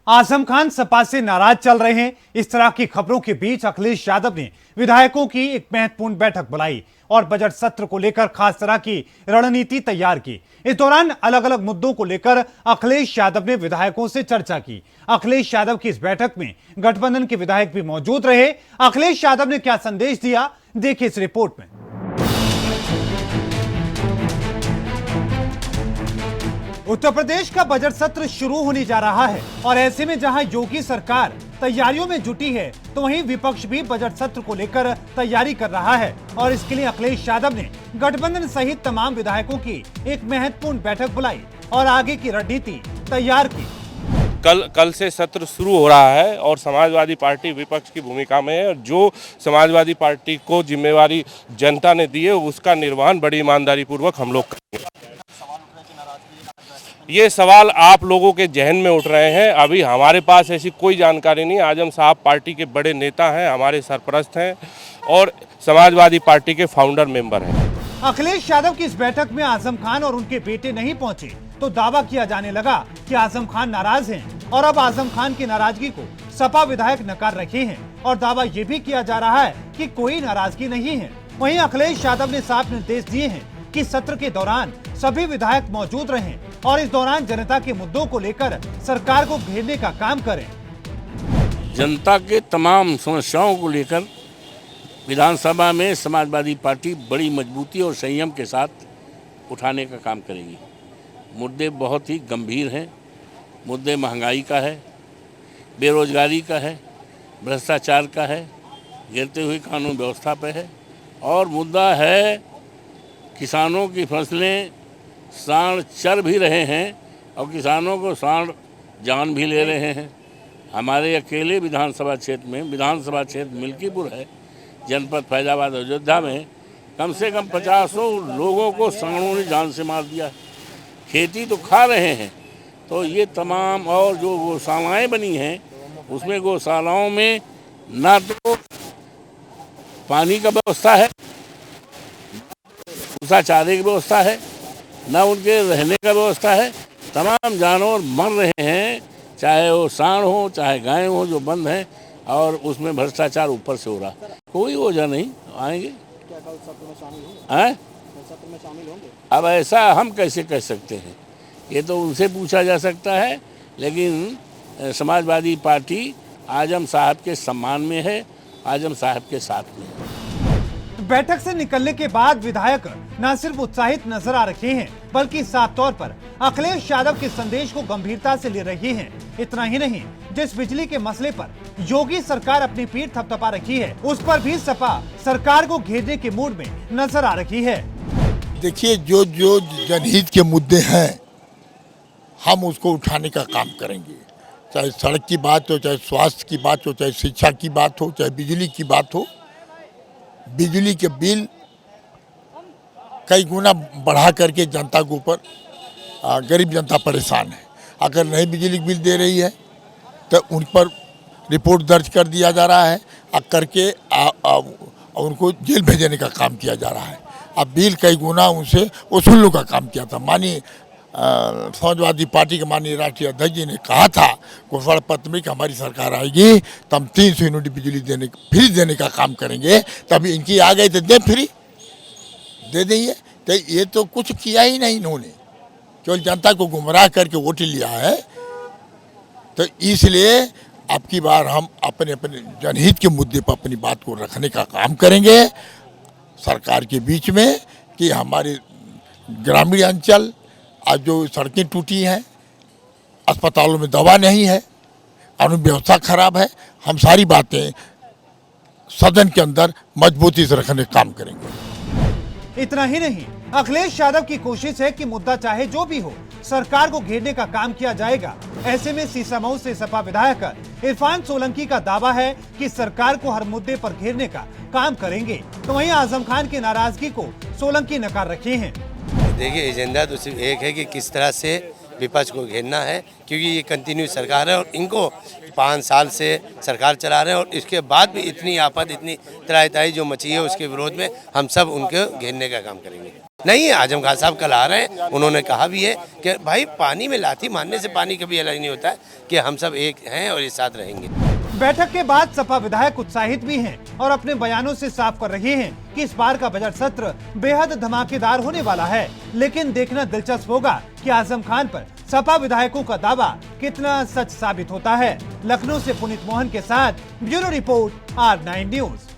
आजम खान सपा से नाराज चल रहे हैं। इस तरह की खबरों के बीच अखिलेश यादव ने विधायकों की एक महत्वपूर्ण बैठक बुलाई और बजट सत्र को लेकर खास तरह की रणनीति तैयार की। इस दौरान अलग अलग मुद्दों को लेकर अखिलेश यादव ने विधायकों से चर्चा की। अखिलेश यादव की इस बैठक में गठबंधन के विधायक भी मौजूद रहे। अखिलेश यादव ने क्या संदेश दिया, देखिए इस रिपोर्ट में। उत्तर प्रदेश का बजट सत्र शुरू होने जा रहा है और ऐसे में जहां योगी सरकार तैयारियों में जुटी है, तो वहीं विपक्ष भी बजट सत्र को लेकर तैयारी कर रहा है और इसके लिए अखिलेश यादव ने गठबंधन सहित तमाम विधायकों की एक महत्वपूर्ण बैठक बुलाई और आगे की रणनीति तैयार की। कल से सत्र शुरू हो रहा है और समाजवादी पार्टी विपक्ष की भूमिका में है और जो समाजवादी पार्टी को जिम्मेवारी जनता ने दी है उसका निर्वहन बड़ी ईमानदारी पूर्वक हम लोग करेंगे। ये सवाल आप लोगों के जहन में उठ रहे हैं। अभी हमारे पास ऐसी कोई जानकारी नहीं। आजम साहब पार्टी के बड़े नेता हैं, हमारे सरपरस्त हैं और समाजवादी पार्टी के फाउंडर मेंबर हैं। अखिलेश यादव की इस बैठक में आजम खान और उनके बेटे नहीं पहुंचे तो दावा किया जाने लगा कि आजम खान नाराज हैं और अब आजम खान की नाराजगी को सपा विधायक नकार रहे हैं और दावा ये भी किया जा रहा है कि कोई नाराजगी नहीं है। वहीं अखिलेश यादव ने साफ निर्देश दिए हैं कि सत्र के दौरान सभी विधायक मौजूद रहें और इस दौरान जनता के मुद्दों को लेकर सरकार को घेरने का काम करें। जनता के तमाम समस्याओं को लेकर विधानसभा में समाजवादी पार्टी बड़ी मजबूती और संयम के साथ उठाने का काम करेगी। मुद्दे बहुत ही गंभीर हैं। मुद्दे महंगाई का है, बेरोजगारी का है, भ्रष्टाचार का है, गिरते हुए कानून व्यवस्था पे है और मुद्दा है किसानों की फसलें सांड चर भी रहे हैं और किसानों को सांड जान भी ले रहे हैं। हमारे अकेले विधानसभा क्षेत्र मिल्कीपुर है, जनपद फैजाबाद अयोध्या में कम से कम 50 लोगों को सांडों ने जान से मार दिया। खेती तो खा रहे हैं। तो ये तमाम और जो गौशालाएँ बनी हैं उसमें गौशालाओं में ना तो पानी का व्यवस्था है, भूसा चारे की व्यवस्था है, ना उनके रहने का व्यवस्था है। तमाम जानवर मर रहे हैं, चाहे वो सांड हो चाहे गाय हो, जो बंद हैं और उसमें भ्रष्टाचार ऊपर से हो रहा। कोई वजह नहीं आएंगे। क्या कल सत्र में शामिल होंगे? सत्र में शामिल होंगे? अब ऐसा हम कैसे कह सकते हैं, ये तो उनसे पूछा जा सकता है। लेकिन समाजवादी पार्टी आजम साहब के सम्मान में है, आजम साहब के साथ में है। बैठक से निकलने के बाद विधायक न सिर्फ उत्साहित नजर आ रहे हैं बल्कि साफ तौर पर अखिलेश यादव के संदेश को गंभीरता से ले रहे हैं। इतना ही नहीं, जिस बिजली के मसले पर योगी सरकार अपनी पीठ थपथपा रखी है उस पर भी सपा सरकार को घेरने के मूड में नजर आ रही है। देखिए, जो जो जनहित के मुद्दे हैं हम उसको उठाने का काम करेंगे। चाहे सड़क की बात हो, चाहे स्वास्थ्य की बात हो, चाहे शिक्षा की बात हो, चाहे बिजली की बात हो। बिजली के बिल कई गुना बढ़ा करके जनता के ऊपर गरीब जनता परेशान है। अगर नहीं बिजली बिल दे रही है तो उन पर रिपोर्ट दर्ज कर दिया जा रहा है और करके उनको जेल भेजने का काम किया जा रहा है। अब बिल कई गुना उनसे वसूलने का काम किया था। माननीय समाजवादी पार्टी के माननीय राष्ट्रीय अध्यक्ष जी ने कहा था घोषणा पत्र में कि हमारी सरकार आएगी तो हम 300 यूनिट बिजली फ्री देने का काम करेंगे। तभी इनकी आ गई तो दे देंगे। तो ये तो कुछ किया ही नहीं इन्होंने, केवल जनता को गुमराह करके वोट लिया है। तो इसलिए अब की बार हम अपने अपने जनहित के मुद्दे पर अपनी बात को रखने का काम करेंगे सरकार के बीच में कि हमारे ग्रामीण अंचल आज जो सड़कें टूटी हैं, अस्पतालों में दवा नहीं है, कानून व्यवस्था खराब है, हम सारी बातें सदन के अंदर मजबूती से रखने का काम करेंगे। इतना ही नहीं, अखिलेश यादव की कोशिश है कि मुद्दा चाहे जो भी हो सरकार को घेरने का काम किया जाएगा। ऐसे में सीसामऊ से सपा विधायक इरफान सोलंकी का दावा है कि सरकार को हर मुद्दे पर घेरने का काम करेंगे। तो वहीं आजम खान की नाराजगी को सोलंकी नकार रखे हैं। देखिए, एजेंडा तो सिर्फ एक है कि किस तरह से विपक्ष को घेरना है, क्योंकि ये कंटिन्यू सरकार है और इनको 5 साल से सरकार चला रहे हैं और इसके बाद भी इतनी आफत, इतनी त्राही जो मची है उसके विरोध में हम सब उनको घेरने का काम करेंगे। नहीं, आजम खान साहब कल आ रहे हैं, उन्होंने कहा भी है कि भाई पानी में लाठी मारने से पानी कभी अलग नहीं होता है, कि हम सब एक हैं और एक साथ रहेंगे। बैठक के बाद सपा विधायक उत्साहित भी हैं और अपने बयानों से साफ कर रहे हैं कि इस बार का बजट सत्र बेहद धमाकेदार होने वाला है। लेकिन देखना दिलचस्प होगा कि आजम खान पर सपा विधायकों का दावा कितना सच साबित होता है। लखनऊ से पुनीत मोहन के साथ ब्यूरो रिपोर्ट R9 न्यूज।